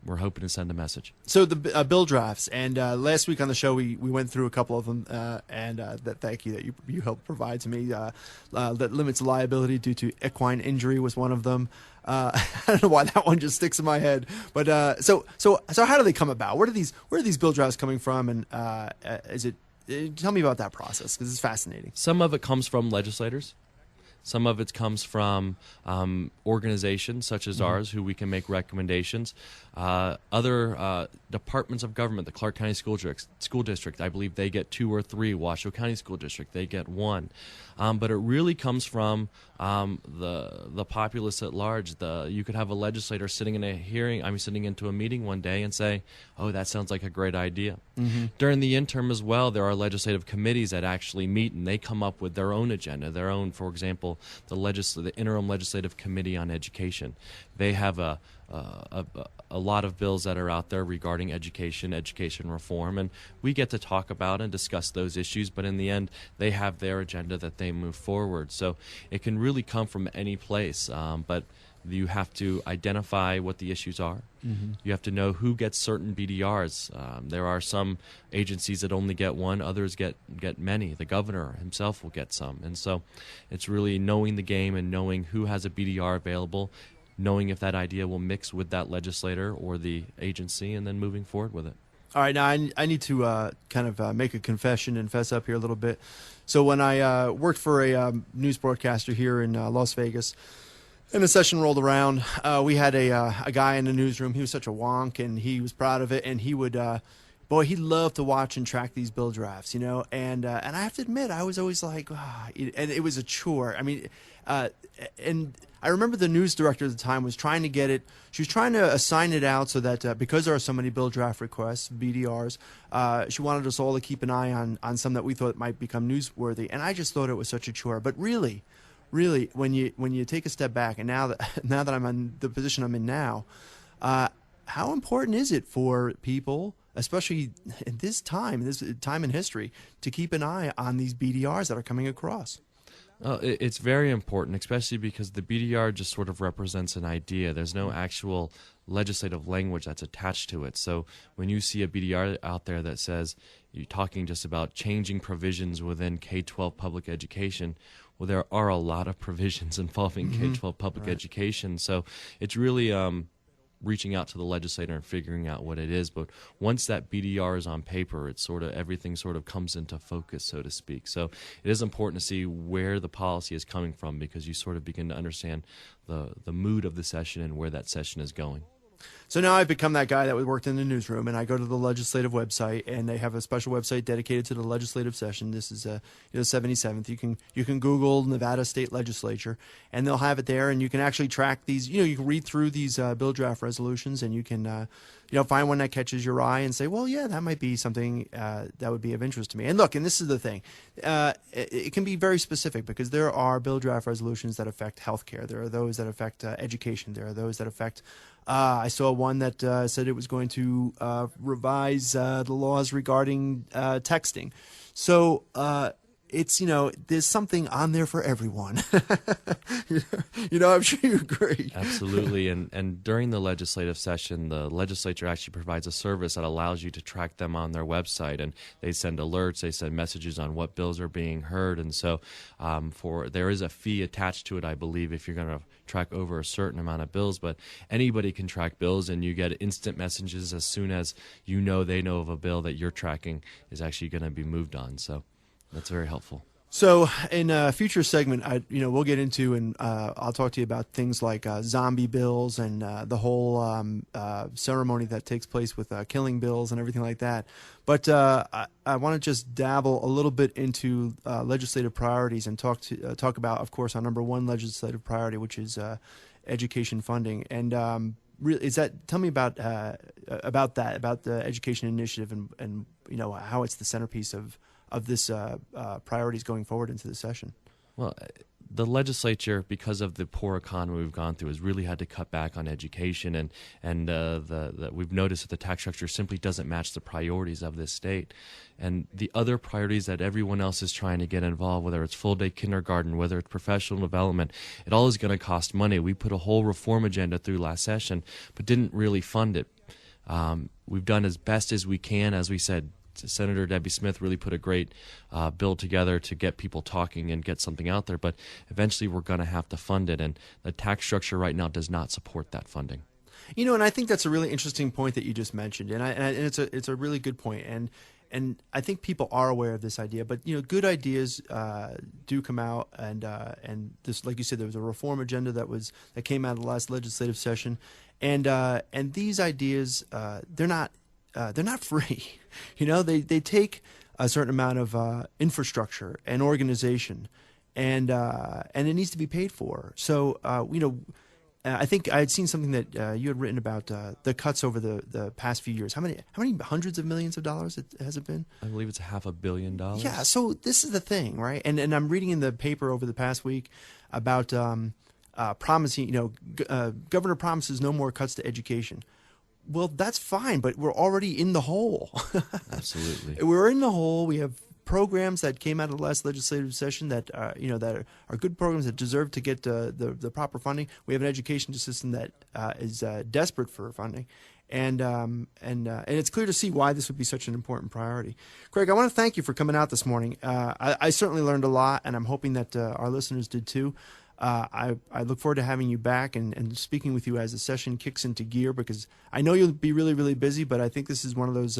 we're hoping to send a message. So the bill drafts, and last week on the show we went through a couple of them, and that thank you that you helped provide to me. That limits liability due to equine injury was one of them. I don't know why that one just sticks in my head, but so how do they come about? Where are these bill drafts coming from, and tell me about that process, because it's fascinating. Some of it comes from legislators. Some of it comes from organizations such as ours, who we can make recommendations. Other departments of government, the Clark County School District, I believe they get 2 or 3. Washoe County School District, they get 1. But it really comes from the populace at large. You could have a legislator sitting into a meeting one day and say, "Oh, that sounds like a great idea." Mm-hmm. During the interim as well, there are legislative committees that actually meet, and they come up with their own agenda, for example, the Interim Legislative Committee on Education. They have a lot of bills that are out there regarding education reform, and we get to talk about and discuss those issues, but in the end, they have their agenda that they move forward. So it can really come from any place, but you have to identify what the issues are. Mm-hmm. You have to know who gets certain BDRs. There are some agencies that only get one, others get many. The governor himself will get some. And so it's really knowing the game and knowing who has a BDR available, knowing if that idea will mix with that legislator or the agency, and then moving forward with it. All right, now I need to make a confession and fess up here a little bit. So when I worked for a news broadcaster here in Las Vegas, and the session rolled around, we had a guy in the newsroom. He was such a wonk, and he was proud of it, and he would he loved to watch and track these bill drafts, and I have to admit, I was always like, and it was a chore. I mean, and I remember the news director at the time was trying to get it. She was trying to assign it out so that because there are so many bill draft requests, BDRs, she wanted us all to keep an eye on some that we thought might become newsworthy. And I just thought it was such a chore. But really, when you take a step back, and now that I'm in the position I'm in now, how important is it for people, especially in this time in history, to keep an eye on these BDRs that are coming across? It's very important, especially because the BDR just sort of represents an idea. There's no actual legislative language that's attached to it. So when you see a BDR out there that says you're talking just about changing provisions within K-12 public education, well, there are a lot of provisions involving K-12 public education. So it's really reaching out to the legislator and figuring out what it is. But once that BDR is on paper, it's everything sort of comes into focus, so to speak. So it is important to see where the policy is coming from, because you sort of begin to understand the mood of the session and where that session is going. So now I've become that guy that worked in the newsroom, and I go to the legislative website, and they have a special website dedicated to the legislative session. This is 77th. You can Google Nevada State Legislature, and they'll have it there, and you can actually track these. You can read through these bill draft resolutions, and you can find one that catches your eye and say, well, yeah, that might be something that would be of interest to me. And look, and this is the thing, it can be very specific, because there are bill draft resolutions that affect healthcare. There are those that affect education. There are those that affect. I saw one that said it was going to revise the laws regarding texting. So it's, there's something on there for everyone. I'm sure you agree. Absolutely. And during the legislative session, the legislature actually provides a service that allows you to track them on their website. And they send alerts, they send messages on what bills are being heard. And so there is a fee attached to it, I believe, if you're going to track over a certain amount of bills. But anybody can track bills, and you get instant messages as soon as they know of a bill that you're tracking is actually going to be moved on. So that's very helpful. So in a future segment, we'll get into, and I'll talk to you about things like zombie bills and the whole ceremony that takes place with killing bills and everything like that. But I want to just dabble a little bit into legislative priorities and talk about, of course, our number one legislative priority, which is education funding. And tell me about that, about the education initiative, and how it's the centerpiece of this priorities going forward into the session. Well, the legislature, because of the poor economy we've gone through, has really had to cut back on education, and we've noticed that the tax structure simply doesn't match the priorities of this state. And the other priorities that everyone else is trying to get involved, whether it's full-day kindergarten, whether it's professional development, it all is going to cost money. We put a whole reform agenda through last session, but didn't really fund it. We've done as best as we can, as we said. Senator Debbie Smith really put a great bill together to get people talking and get something out there, but eventually we're going to have to fund it, and the tax structure right now does not support that funding. And I think that's a really interesting point that you just mentioned, and it's a really good point, and I think people are aware of this idea, but good ideas do come out, and this, like you said, there was a reform agenda that came out of the last legislative session, and these ideas they're not free. They take a certain amount of infrastructure and organization, and it needs to be paid for. So I think I had seen something that you had written about the cuts over the past few years. How many hundreds of millions of dollars has it been? I believe it's $500 million. Yeah. So this is the thing, right? And I'm reading in the paper over the past week about promising. Governor promises no more cuts to education. Well, that's fine, but we're already in the hole. Absolutely. We're in the hole. We have programs that came out of the last legislative session that that are good programs that deserve to get the proper funding. We have an education system that is desperate for funding, and it's clear to see why this would be such an important priority. Craig, I want to thank you for coming out this morning. I certainly learned a lot, and I'm hoping that our listeners did too. I look forward to having you back and speaking with you as the session kicks into gear, because I know you'll be really, really busy, but I think this is one of those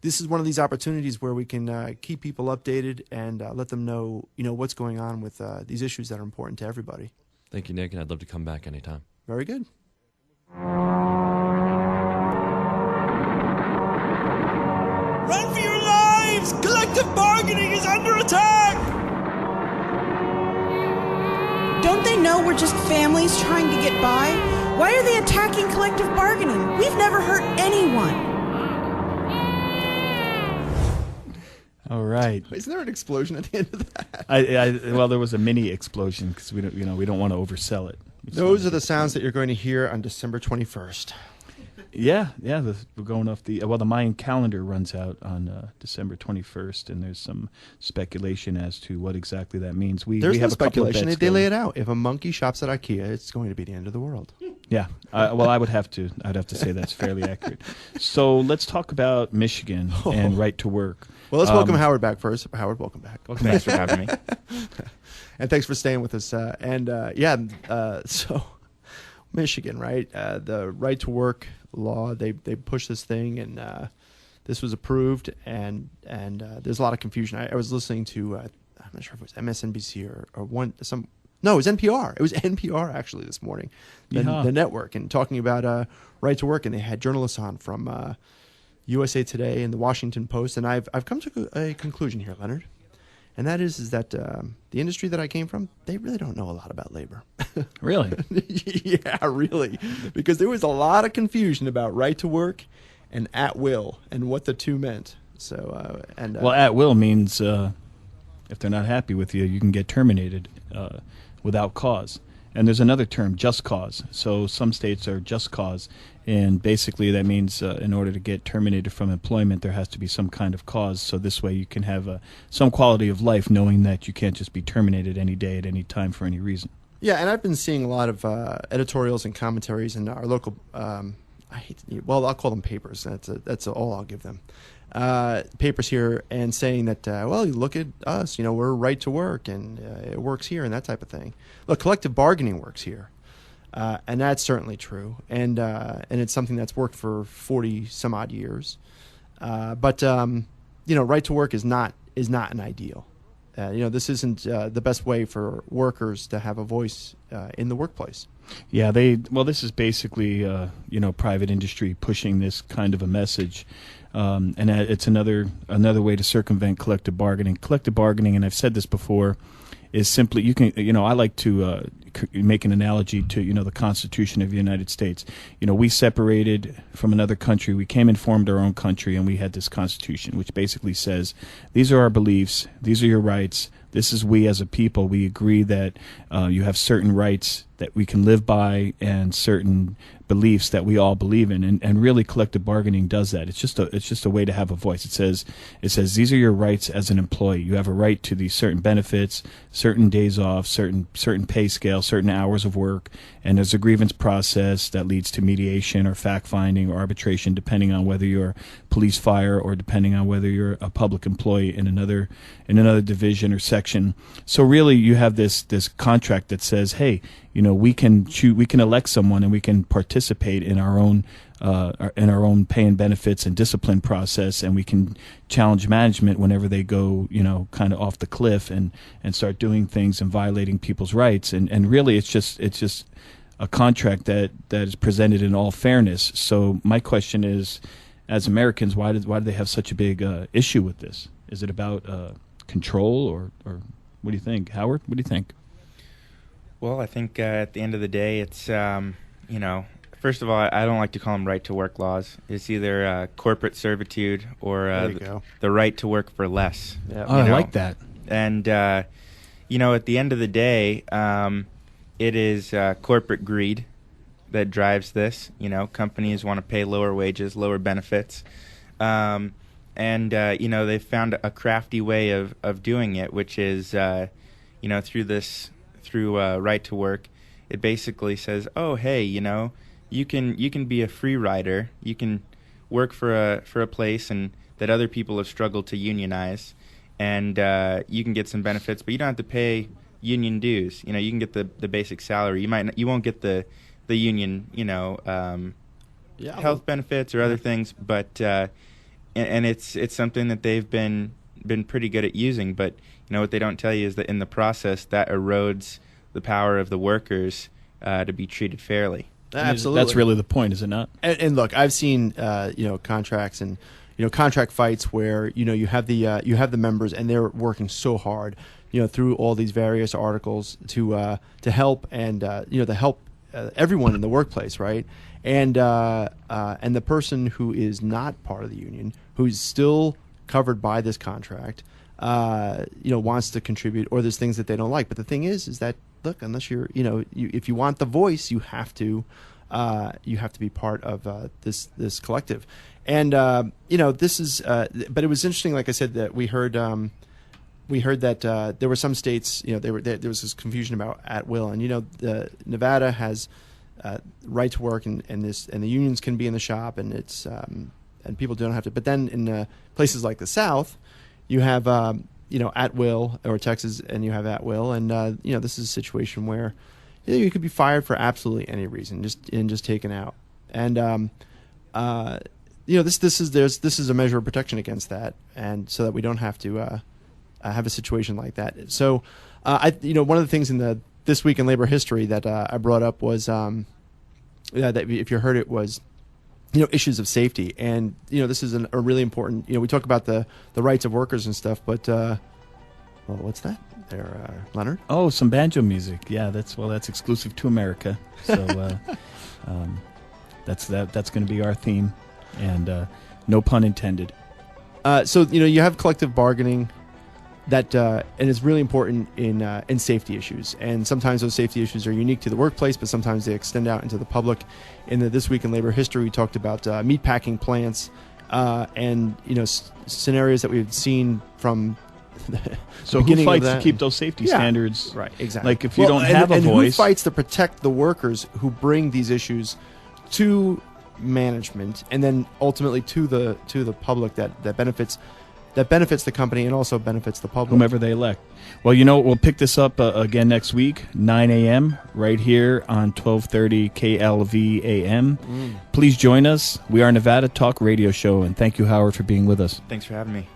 these opportunities where we can keep people updated and let them know what's going on with these issues that are important to everybody. Thank you, Nick, and I'd love to come back anytime. Very good. Run for your lives! Collective bargaining is under attack! Don't they know we're just families trying to get by? Why are they attacking collective bargaining? We've never hurt anyone. All right. Isn't there an explosion at the end of that? Well, there was a mini explosion because we don't want to oversell it. Those are the sounds that you're going to hear on December 21st. Yeah. We're going off the Mayan calendar runs out on December 21st, and there's some speculation as to what exactly that means. There's we have no a couple of speculation. bets They lay going. it out. If a monkey shops at IKEA, it's going to be the end of the world. Yeah. I'd have to say that's fairly accurate. So let's talk about Michigan and right to work. Well, let's welcome Howard back first. Howard, welcome back. Thanks for having me. And thanks for staying with us. So Michigan, right? The right to work law, they pushed this thing, and this was approved, and there's a lot of confusion. I was listening to I'm not sure if it was MSNBC or no, it was NPR. It was NPR actually this morning, the network, and talking about right to work, and they had journalists on from USA Today and the Washington Post, and I've come to a conclusion here, Leonard, and that is that the industry that I came from, they really don't know a lot about labor. Really? Yeah, really, because there was a lot of confusion about right to work and at will and what the two meant. So well, at will means if they're not happy with you, you can get terminated without cause. And there's another term, just cause. So some states are just cause, and basically that means in order to get terminated from employment, there has to be some kind of cause. So this way you can have some quality of life knowing that you can't just be terminated any day at any time for any reason. Yeah, and I've been seeing a lot of editorials and commentaries in our local, I'll call them papers. That's all I'll give them. Papers here, and saying that, well, you look at us, we're right to work, and it works here, and that type of thing. Look, collective bargaining works here, and that's certainly true, and it's something that's worked for 40 some odd years. But right to work is not an ideal. This isn't the best way for workers to have a voice in the workplace. Yeah, this is basically private industry pushing this kind of a message, and it's another way to circumvent collective bargaining. Collective bargaining, and I've said this before, is simply I like to make an analogy to the Constitution of the United States. We separated from another country, we came and formed our own country, and we had this Constitution, which basically says these are our beliefs, these are your rights. This is we as a people. We agree that you have certain rights that we can live by and certain beliefs that we all believe in. And really collective bargaining does that. It's just a way to have a voice. It says these are your rights as an employee. You have a right to these certain benefits, certain days off, certain pay scale, certain hours of work, and there's a grievance process that leads to mediation or fact finding or arbitration, depending on whether you're police, fire, or depending on whether you're a public employee in another division or section. So really you have this contract that says, hey, we can elect someone, and we can participate in our own pay and benefits and discipline process, and we can challenge management whenever they go kind of off the cliff and start doing things and violating people's rights. And really it's just a contract that is presented in all fairness. So my question is, as Americans, why do they have such a big issue with this? Is it about control, or what do you think, Howard? What do you think? Well, I think at the end of the day, it's, first of all, I don't like to call them right-to-work laws. It's either corporate servitude or the right to work for less. Yeah. Oh, I like that. And, at the end of the day, it is corporate greed that drives this. Companies want to pay lower wages, lower benefits. And they've found a crafty way of doing it, which is, through right to work. It basically says, oh, hey, you can be a free rider. You can work for a place and that other people have struggled to unionize, and you can get some benefits, but you don't have to pay union dues. You can get the basic salary. You won't get the union health benefits or other things, but and it's something that they've been pretty good at using. But what they don't tell you is that in the process that erodes the power of the workers to be treated fairly. Absolutely, that's really the point, is it not? And look, I've seen contracts and contract fights where you have the members, and they're working so hard through all these various articles to help and to help everyone in the workplace, right? And the person who is not part of the union, who's still covered by this contract, wants to contribute, or there's things that they don't like. But the thing is that, look, unless you're, if you want the voice, you have to be part of this collective. And this is, but it was interesting. Like I said, that we heard that there were some states, there was this confusion about at will, and the Nevada has right to work, and the unions can be in the shop, and it's and people don't have to. But then in places like the South, you have at will, or Texas, and you have at will, and this is a situation where you could be fired for absolutely any reason, just taken out, and this is a measure of protection against that, and so that we don't have to have a situation like that. So one of the things in this week in labor history that I brought up was that if you heard it was issues of safety, and this is a really important. We talk about the rights of workers and stuff, but well, what's that there, Leonard? Oh, some banjo music. Yeah, that's exclusive to America. So that's going to be our theme, and no pun intended. So you have collective bargaining. and it's really important in safety issues. And sometimes those safety issues are unique to the workplace, but sometimes they extend out into the public. In the This Week in Labor History, we talked about meatpacking plants and scenarios that we've seen from. So who fights to keep those safety standards? Right, exactly. Like if you don't have a voice, who fights to protect the workers who bring these issues to management, and then ultimately to the public that benefits the company and also benefits the public, whomever they elect. Well, we'll pick this up again next week, 9 a.m. right here on 1230 KLV AM. Please join us. We are Nevada Talk Radio Show, and thank you, Howard, for being with us. Thanks for having me.